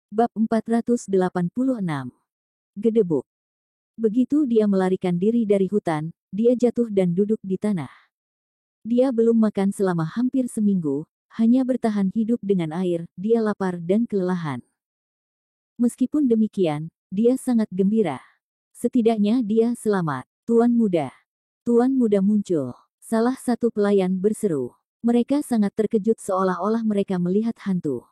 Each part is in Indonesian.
Bab 486. Gedebuk. Begitu dia melarikan diri dari hutan, dia jatuh dan duduk di tanah. Dia belum makan selama hampir seminggu, hanya bertahan hidup dengan air, dia lapar dan kelelahan. Meskipun demikian, dia sangat gembira. Setidaknya dia selamat. Tuan muda. Tuan muda muncul. Salah satu pelayan berseru. Mereka sangat terkejut seolah-olah mereka melihat hantu.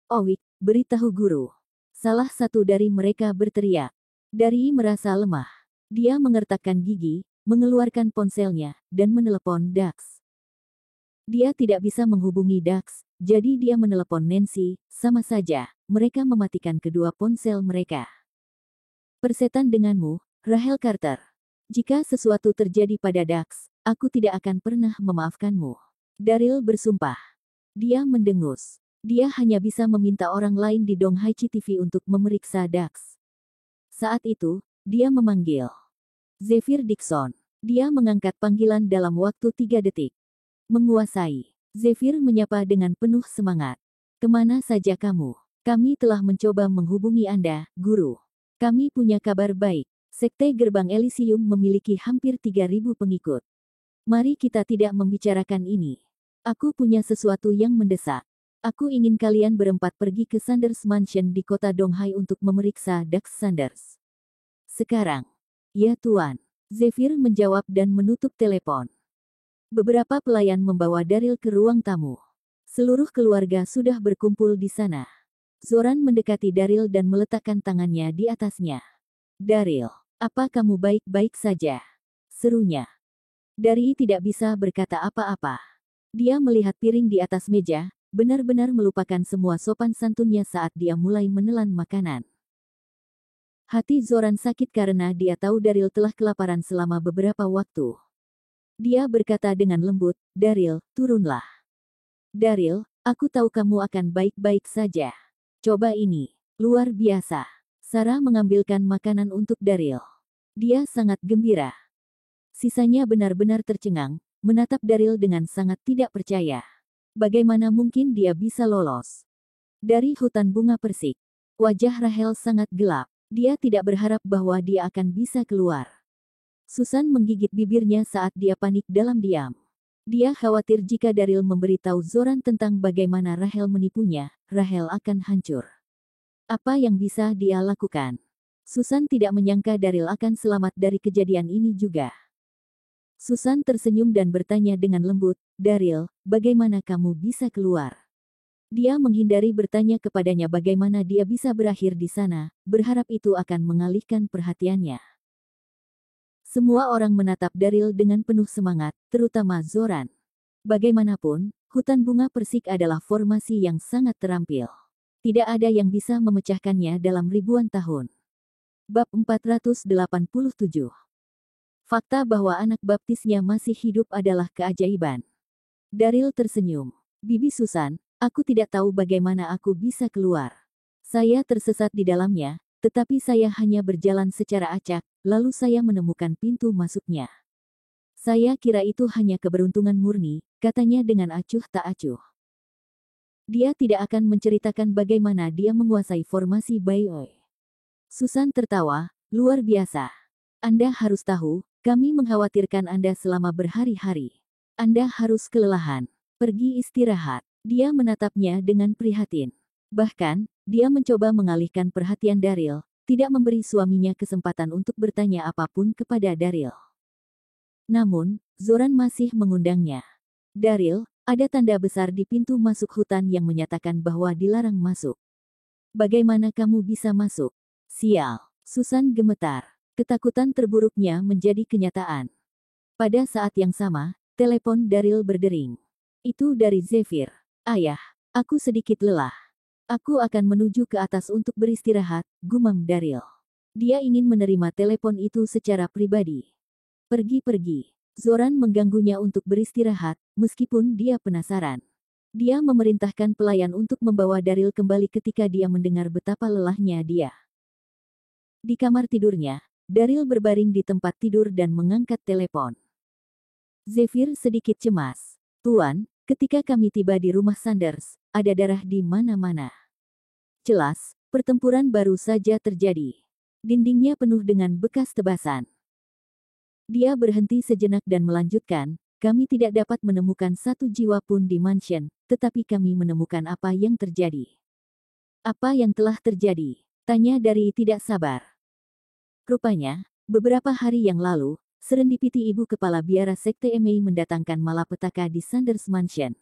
Owik, beritahu guru. Salah satu dari mereka berteriak. Dari merasa lemah. Dia mengertakkan gigi, mengeluarkan ponselnya, dan menelepon Dax. Dia tidak bisa menghubungi Dax, jadi dia menelepon Nancy, sama saja, mereka mematikan kedua ponsel mereka. Persetan denganmu, Rachel Carter. Jika sesuatu terjadi pada Dax, aku tidak akan pernah memaafkanmu. Daryl bersumpah. Dia mendengus. Dia hanya bisa meminta orang lain di Donghaichi TV untuk memeriksa Dax. Saat itu, dia memanggil Zephyr Dixon. Dia mengangkat panggilan dalam waktu 3 detik. Menguasai. Zephyr menyapa dengan penuh semangat. Kemana saja kamu? Kami telah mencoba menghubungi Anda, Guru. Kami punya kabar baik. Sekte Gerbang Elysium memiliki hampir 3.000 pengikut. Mari kita tidak membicarakan ini. Aku punya sesuatu yang mendesak. Aku ingin kalian berempat pergi ke Sanders Mansion di kota Donghai untuk memeriksa Dax Sanders. Sekarang. Ya Tuan. Zephyr menjawab dan menutup telepon. Beberapa pelayan membawa Daryl ke ruang tamu. Seluruh keluarga sudah berkumpul di sana. Zoran mendekati Daryl dan meletakkan tangannya di atasnya. Daryl, apa kamu baik-baik saja? Serunya. Daryl tidak bisa berkata apa-apa. Dia melihat piring di atas meja, benar-benar melupakan semua sopan santunnya saat dia mulai menelan makanan. Hati Zoran sakit karena dia tahu Daryl telah kelaparan selama beberapa waktu. Dia berkata dengan lembut, Daryl, turunlah. Daryl, aku tahu kamu akan baik-baik saja. Coba ini. Luar biasa. Sarah mengambilkan makanan untuk Daryl. Dia sangat gembira. Sisanya benar-benar tercengang, menatap Daryl dengan sangat tidak percaya. Bagaimana mungkin dia bisa lolos? Dari hutan bunga persik. Wajah Rachel sangat gelap. Dia tidak berharap bahwa dia akan bisa keluar. Susan menggigit bibirnya saat dia panik dalam diam. Dia khawatir jika Daryl memberitahu Zoran tentang bagaimana Rachel menipunya, Rachel akan hancur. Apa yang bisa dia lakukan? Susan tidak menyangka Daryl akan selamat dari kejadian ini juga. Susan tersenyum dan bertanya dengan lembut, Daryl, bagaimana kamu bisa keluar? Dia menghindari bertanya kepadanya bagaimana dia bisa berakhir di sana, berharap itu akan mengalihkan perhatiannya. Semua orang menatap Daryl dengan penuh semangat, terutama Zoran. Bagaimanapun, hutan bunga persik adalah formasi yang sangat terampil. Tidak ada yang bisa memecahkannya dalam ribuan tahun. Bab 487. Fakta bahwa anak baptisnya masih hidup adalah keajaiban. Daryl tersenyum. Bibi Susan, aku tidak tahu bagaimana aku bisa keluar. Saya tersesat di dalamnya, tetapi saya hanya berjalan secara acak, lalu saya menemukan pintu masuknya. Saya kira itu hanya keberuntungan murni, katanya dengan acuh tak acuh. Dia tidak akan menceritakan bagaimana dia menguasai formasi Baioy. Susan tertawa, luar biasa. Anda harus tahu, kami mengkhawatirkan Anda selama berhari-hari. Anda harus kelelahan. Pergi istirahat. Dia menatapnya dengan prihatin. Bahkan, dia mencoba mengalihkan perhatian Daryl, tidak memberi suaminya kesempatan untuk bertanya apapun kepada Daryl. Namun, Zoran masih mengundangnya. Daryl, ada tanda besar di pintu masuk hutan yang menyatakan bahwa dilarang masuk. Bagaimana kamu bisa masuk? Sial. Susan gemetar. Ketakutan terburuknya menjadi kenyataan. Pada saat yang sama, telepon Daryl berdering. Itu dari Zephyr. Ayah, aku sedikit lelah. Aku akan menuju ke atas untuk beristirahat, gumam Daryl. Dia ingin menerima telepon itu secara pribadi. Pergi-pergi. Zoran mengganggunya untuk beristirahat, meskipun dia penasaran. Dia memerintahkan pelayan untuk membawa Daryl kembali ketika dia mendengar betapa lelahnya dia. Di kamar tidurnya, Daryl berbaring di tempat tidur dan mengangkat telepon. Zephyr sedikit cemas. Tuan, ketika kami tiba di rumah Sanders, ada darah di mana-mana. Jelas, Pertempuran baru saja terjadi. Dindingnya penuh dengan bekas tebasan. Dia berhenti sejenak dan melanjutkan, kami tidak dapat menemukan satu jiwa pun di mansion, tetapi kami menemukan apa yang terjadi. Apa yang telah terjadi? Tanya Daryl tidak sabar. Rupanya, beberapa hari yang lalu, serendipity ibu kepala biara Sekte Emei mendatangkan malapetaka di Sanders Mansion.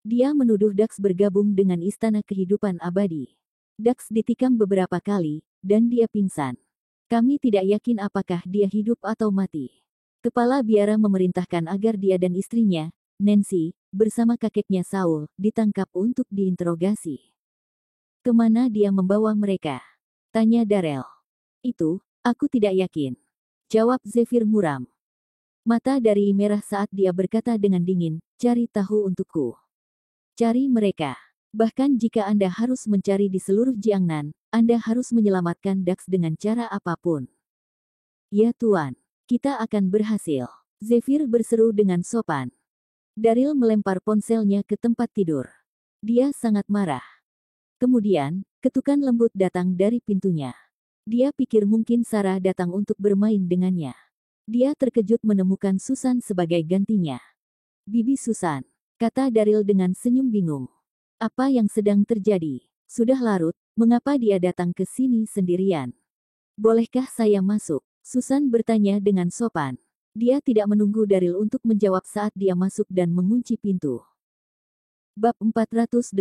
Dia menuduh Dax bergabung dengan Istana Kehidupan Abadi. Dax ditikam beberapa kali, dan dia pingsan. Kami tidak yakin apakah dia hidup atau mati. Kepala biara memerintahkan agar dia dan istrinya, Nancy, bersama kakeknya Saul, ditangkap untuk diinterogasi. Kemana dia membawa mereka? Tanya Daryl. Itu, aku tidak yakin. Jawab Zephyr muram. Mata dari merah saat dia berkata dengan dingin, cari tahu untukku. Cari mereka. Bahkan jika Anda harus mencari di seluruh Jiangnan, Anda harus menyelamatkan Dax dengan cara apapun. Ya Tuan, kita akan berhasil. Zephyr berseru dengan sopan. Daryl melempar ponselnya ke tempat tidur. Dia sangat marah. Kemudian, ketukan lembut datang dari pintunya. Dia pikir mungkin Sarah datang untuk bermain dengannya. Dia terkejut menemukan Susan sebagai gantinya. Bibi Susan, kata Daryl dengan senyum bingung. Apa yang sedang terjadi? Sudah larut, mengapa dia datang ke sini sendirian? Bolehkah saya masuk? Susan bertanya dengan sopan. Dia tidak menunggu Daryl untuk menjawab saat dia masuk dan mengunci pintu. Bab 488.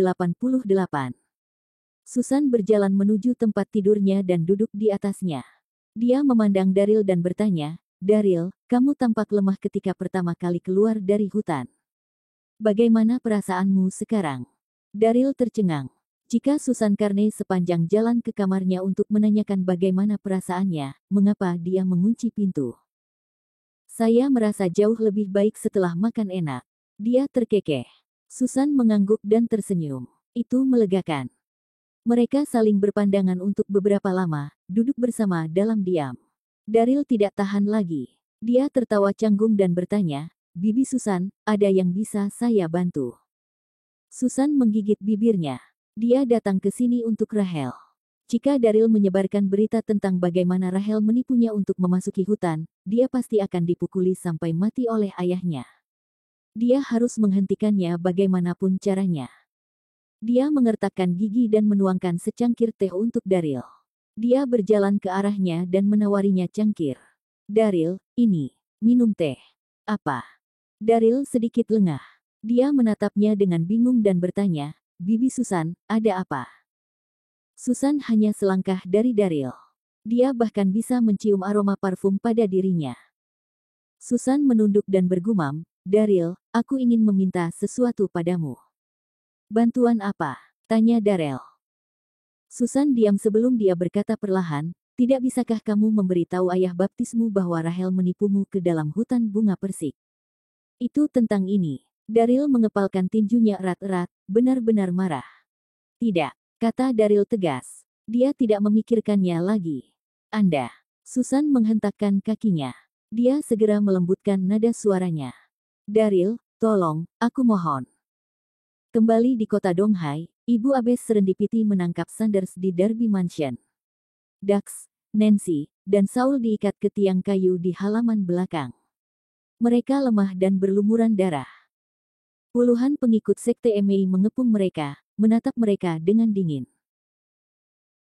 Susan berjalan menuju tempat tidurnya dan duduk di atasnya. Dia memandang Daryl dan bertanya, Daryl, kamu tampak lemah ketika pertama kali keluar dari hutan. Bagaimana perasaanmu sekarang? Daryl tercengang. Jika Susan Carney sepanjang jalan ke kamarnya untuk menanyakan bagaimana perasaannya, mengapa dia mengunci pintu? Saya merasa jauh lebih baik setelah makan enak. Dia terkekeh. Susan mengangguk dan tersenyum. Itu melegakan. Mereka saling berpandangan untuk beberapa lama, duduk bersama dalam diam. Daryl tidak tahan lagi. Dia tertawa canggung dan bertanya, Bibi Susan, ada yang bisa saya bantu? Susan menggigit bibirnya. Dia datang ke sini untuk Rahel. Jika Daryl menyebarkan berita tentang bagaimana Rahel menipunya untuk memasuki hutan, dia pasti akan dipukuli sampai mati oleh ayahnya. Dia harus menghentikannya bagaimanapun caranya. Dia mengertakkan gigi dan menuangkan secangkir teh untuk Daryl. Dia berjalan ke arahnya dan menawarinya cangkir. Daryl, ini, minum teh. Apa? Daryl sedikit lengah. Dia menatapnya dengan bingung dan bertanya, Bibi Susan, ada apa? Susan hanya selangkah dari Daryl. Dia bahkan bisa mencium aroma parfum pada dirinya. Susan menunduk dan bergumam, Daryl, aku ingin meminta sesuatu padamu. Bantuan apa? Tanya Daryl. Susan diam sebelum dia berkata perlahan, tidak bisakah kamu memberitahu ayah baptismu bahwa Rahel menipumu ke dalam hutan bunga persik? Itu tentang ini. Daryl mengepalkan tinjunya erat-erat, benar-benar marah. Tidak, kata Daryl tegas. Dia tidak memikirkannya lagi. Anda. Susan menghentakkan kakinya. Dia segera melembutkan nada suaranya. Daryl, tolong, aku mohon. Kembali di kota Donghai, Ibu Abes Serendipity menangkap Sanders di Derby Mansion. Dax, Nancy, dan Saul diikat ke tiang kayu di halaman belakang. Mereka lemah dan berlumuran darah. Puluhan pengikut Sekte Emei mengepung mereka, menatap mereka dengan dingin.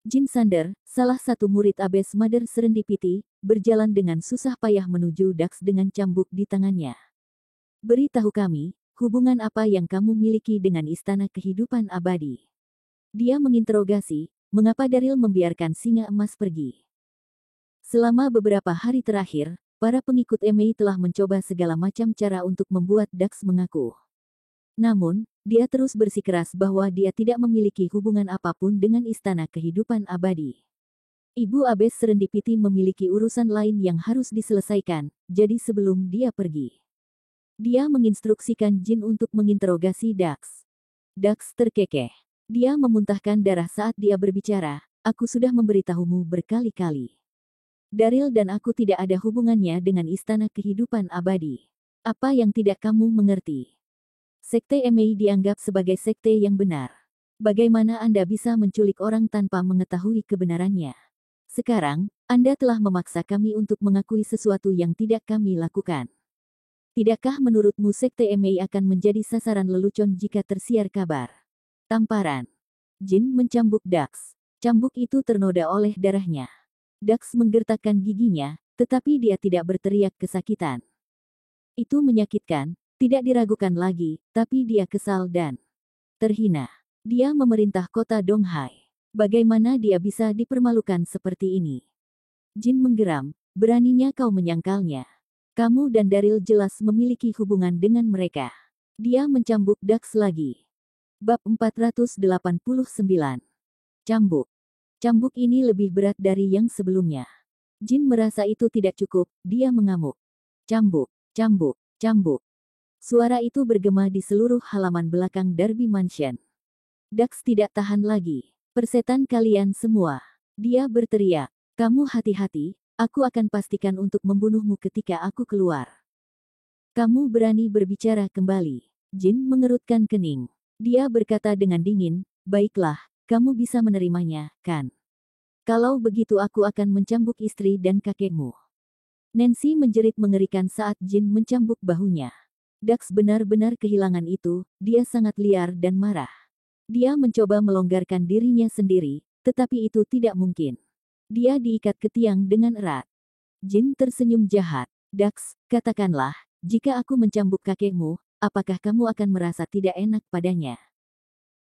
Jin Sander, salah satu murid Abes Mother Serendipity, berjalan dengan susah payah menuju Dax dengan cambuk di tangannya. Beritahu kami, hubungan apa yang kamu miliki dengan Istana Kehidupan Abadi? Dia menginterogasi, mengapa Daryl membiarkan singa emas pergi. Selama beberapa hari terakhir, para pengikut Emei telah mencoba segala macam cara untuk membuat Dax mengaku. Namun, dia terus bersikeras bahwa dia tidak memiliki hubungan apapun dengan Istana Kehidupan Abadi. Ibu Abes Serendipity memiliki urusan lain yang harus diselesaikan, jadi sebelum dia pergi. Dia menginstruksikan Jin untuk menginterogasi Dax. Dax terkekeh. Dia memuntahkan darah saat dia berbicara, aku sudah memberitahumu berkali-kali. Daryl dan aku tidak ada hubungannya dengan Istana Kehidupan Abadi. Apa yang tidak kamu mengerti? Sekte Emei dianggap sebagai sekte yang benar. Bagaimana Anda bisa menculik orang tanpa mengetahui kebenarannya? Sekarang, Anda telah memaksa kami untuk mengakui sesuatu yang tidak kami lakukan. Tidakkah menurutmu Sekte MA akan menjadi sasaran lelucon jika tersiar kabar? Tamparan. Jin mencambuk Dax. Cambuk itu ternoda oleh darahnya. Dax menggertakkan giginya, tetapi dia tidak berteriak kesakitan. Itu menyakitkan, tidak diragukan lagi, tapi dia kesal dan terhina. Dia memerintah kota Donghai. Bagaimana dia bisa dipermalukan seperti ini? Jin menggeram, beraninya kau menyangkalnya. Kamu dan Daryl jelas memiliki hubungan dengan mereka. Dia mencambuk Dax lagi. Bab 489. Cambuk. Cambuk ini lebih berat dari yang sebelumnya. Jin merasa itu tidak cukup, dia mengamuk. Cambuk, cambuk, cambuk. Suara itu bergema di seluruh halaman belakang Darby Mansion. Dax tidak tahan lagi. Persetan kalian semua. Dia berteriak. Kamu hati-hati, aku akan pastikan untuk membunuhmu ketika aku keluar. Kamu berani berbicara kembali. Jin mengerutkan kening. Dia berkata dengan dingin, baiklah, kamu bisa menerimanya, kan? Kalau begitu aku akan mencambuk istri dan kakekmu. Nancy menjerit mengerikan saat Jin mencambuk bahunya. Dax benar-benar kehilangan itu, dia sangat liar dan marah. Dia mencoba melonggarkan dirinya sendiri, tetapi itu tidak mungkin. Dia diikat ke tiang dengan erat. Jin tersenyum jahat. Dax, katakanlah, jika aku mencambuk kakekmu, apakah kamu akan merasa tidak enak padanya?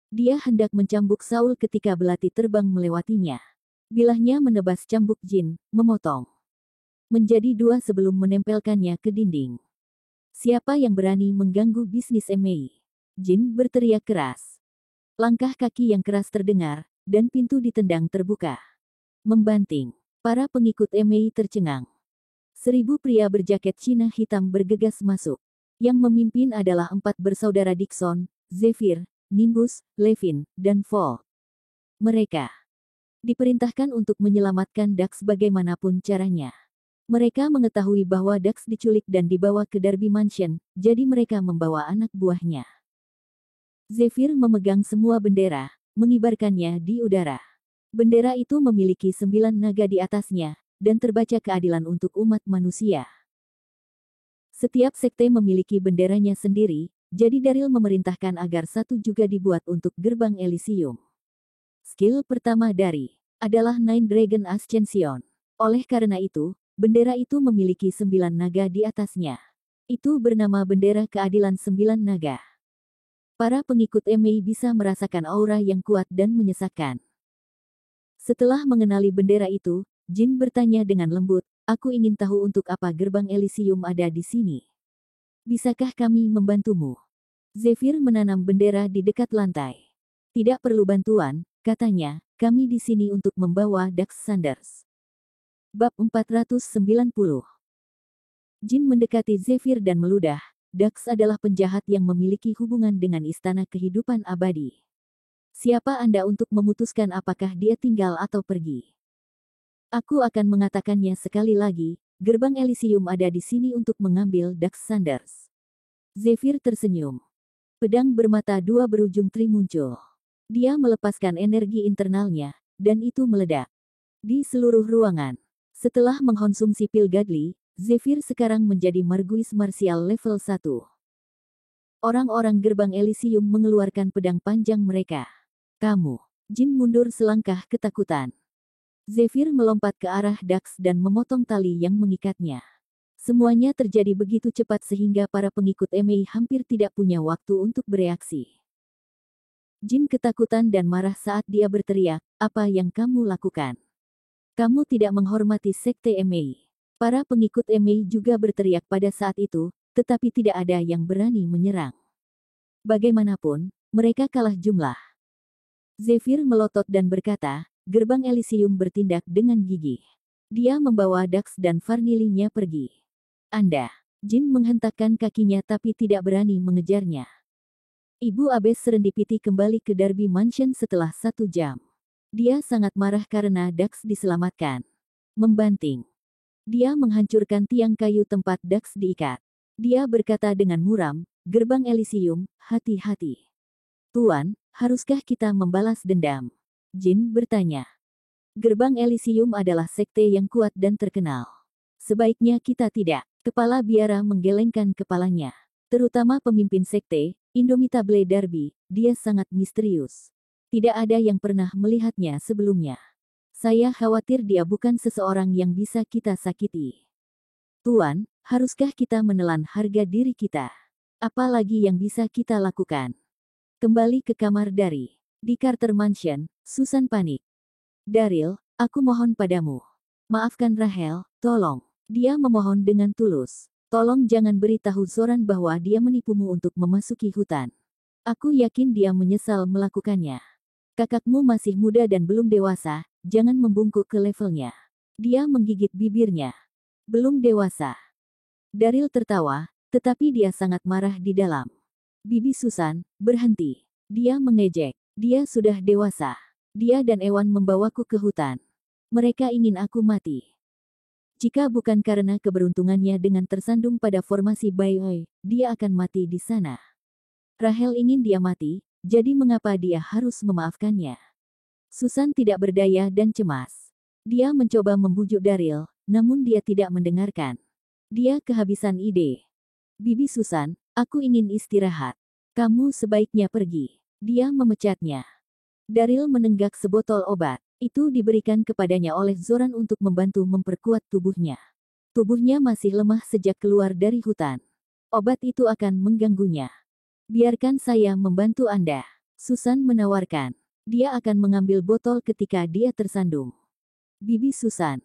Dia hendak mencambuk Saul ketika belati terbang melewatinya. Bilahnya menebas cambuk Jin, memotong menjadi dua sebelum menempelkannya ke dinding. Siapa yang berani mengganggu bisnis Mei? Jin berteriak keras. Langkah kaki yang keras terdengar, dan pintu ditendang terbuka. Membanting. Para pengikut Mei tercengang. 1000 pria berjaket Cina hitam bergegas masuk. Yang memimpin adalah 4 bersaudara Dixon, Zephyr, Nimbus, Levin, dan Fall. Mereka diperintahkan untuk menyelamatkan Dax bagaimanapun caranya. Mereka mengetahui bahwa Dax diculik dan dibawa ke Darby Mansion, jadi mereka membawa anak buahnya. Zephyr memegang semua bendera, mengibarkannya di udara. Bendera itu memiliki 9 naga di atasnya, dan terbaca keadilan untuk umat manusia. Setiap sekte memiliki benderanya sendiri, jadi Daryl memerintahkan agar satu juga dibuat untuk gerbang Elysium. Skill pertama dari adalah Nine Dragon Ascension. Oleh karena itu, bendera itu memiliki 9 naga di atasnya. Itu bernama bendera keadilan 9 naga. Para pengikut Mei bisa merasakan aura yang kuat dan menyesakkan. Setelah mengenali bendera itu, Jin bertanya dengan lembut, aku ingin tahu untuk apa gerbang Elysium ada di sini. Bisakah kami membantumu? Zephyr menanam bendera di dekat lantai. Tidak perlu bantuan, katanya, kami di sini untuk membawa Dax Sanders. Bab 490. Jin mendekati Zephyr dan meludah. Dax adalah penjahat yang memiliki hubungan dengan istana kehidupan abadi. Siapa Anda untuk memutuskan apakah dia tinggal atau pergi? Aku akan mengatakannya sekali lagi, gerbang Elysium ada di sini untuk mengambil Dax Sanders. Zephyr tersenyum. Pedang bermata dua berujung tri muncul. Dia melepaskan energi internalnya, dan itu meledak di seluruh ruangan. Setelah mengkonsumsi pil Gadli, Zephyr sekarang menjadi Marguis Martial level 1. Orang-orang gerbang Elysium mengeluarkan pedang panjang mereka. Kamu. Jin mundur selangkah ketakutan. Zephyr melompat ke arah Dax dan memotong tali yang mengikatnya. Semuanya terjadi begitu cepat sehingga para pengikut Mei hampir tidak punya waktu untuk bereaksi. Jin ketakutan dan marah saat dia berteriak, apa yang kamu lakukan? Kamu tidak menghormati Sekte Mei. Para pengikut Mei juga berteriak pada saat itu, tetapi tidak ada yang berani menyerang. Bagaimanapun, mereka kalah jumlah. Zephyr melotot dan berkata, gerbang Elysium bertindak dengan gigih. Dia membawa Dax dan Farnilly-nya pergi. Anda. Jin menghentakkan kakinya tapi tidak berani mengejarnya. Ibu Abbess serendipity kembali ke Darby Mansion setelah 1 jam. Dia sangat marah karena Dax diselamatkan. Membanting. Dia menghancurkan tiang kayu tempat Dax diikat. Dia berkata dengan muram, gerbang Elysium, hati-hati. Tuan, Haruskah kita membalas dendam? Jin bertanya. Gerbang Elysium adalah sekte yang kuat dan terkenal. Sebaiknya kita tidak. Kepala biara menggelengkan kepalanya. Terutama pemimpin sekte, Indomitable Darby, dia sangat misterius. Tidak ada yang pernah melihatnya sebelumnya. Saya khawatir dia bukan seseorang yang bisa kita sakiti. Tuan, haruskah kita menelan harga diri kita? Apalagi yang bisa kita lakukan? Kembali ke kamar di Carter Mansion, Susan panik. Daryl, aku mohon padamu. Maafkan Rahel, tolong. Dia memohon dengan tulus. Tolong jangan beritahu Zoran bahwa dia menipumu untuk memasuki hutan. Aku yakin dia menyesal melakukannya. Kakakmu masih muda dan belum dewasa, jangan membungkuk ke levelnya. Dia menggigit bibirnya. Belum dewasa. Daryl tertawa, tetapi dia sangat marah di dalam. Bibi Susan, berhenti. Dia mengejek. Dia sudah dewasa. Dia dan Ewan membawaku ke hutan. Mereka ingin aku mati. Jika bukan karena keberuntungannya dengan tersandung pada formasi Bayoy, dia akan mati di sana. Rahel ingin dia mati, jadi mengapa dia harus memaafkannya? Susan tidak berdaya dan cemas. Dia mencoba membujuk Daryl, namun dia tidak mendengarkan. Dia kehabisan ide. Bibi Susan, aku ingin istirahat. Kamu sebaiknya pergi. Dia memecatnya. Daryl menenggak sebotol obat. Itu diberikan kepadanya oleh Zoran untuk membantu memperkuat tubuhnya. Tubuhnya masih lemah sejak keluar dari hutan. Obat itu akan mengganggunya. Biarkan saya membantu Anda. Susan menawarkan. Dia akan mengambil botol ketika dia tersandung. Bibi Susan,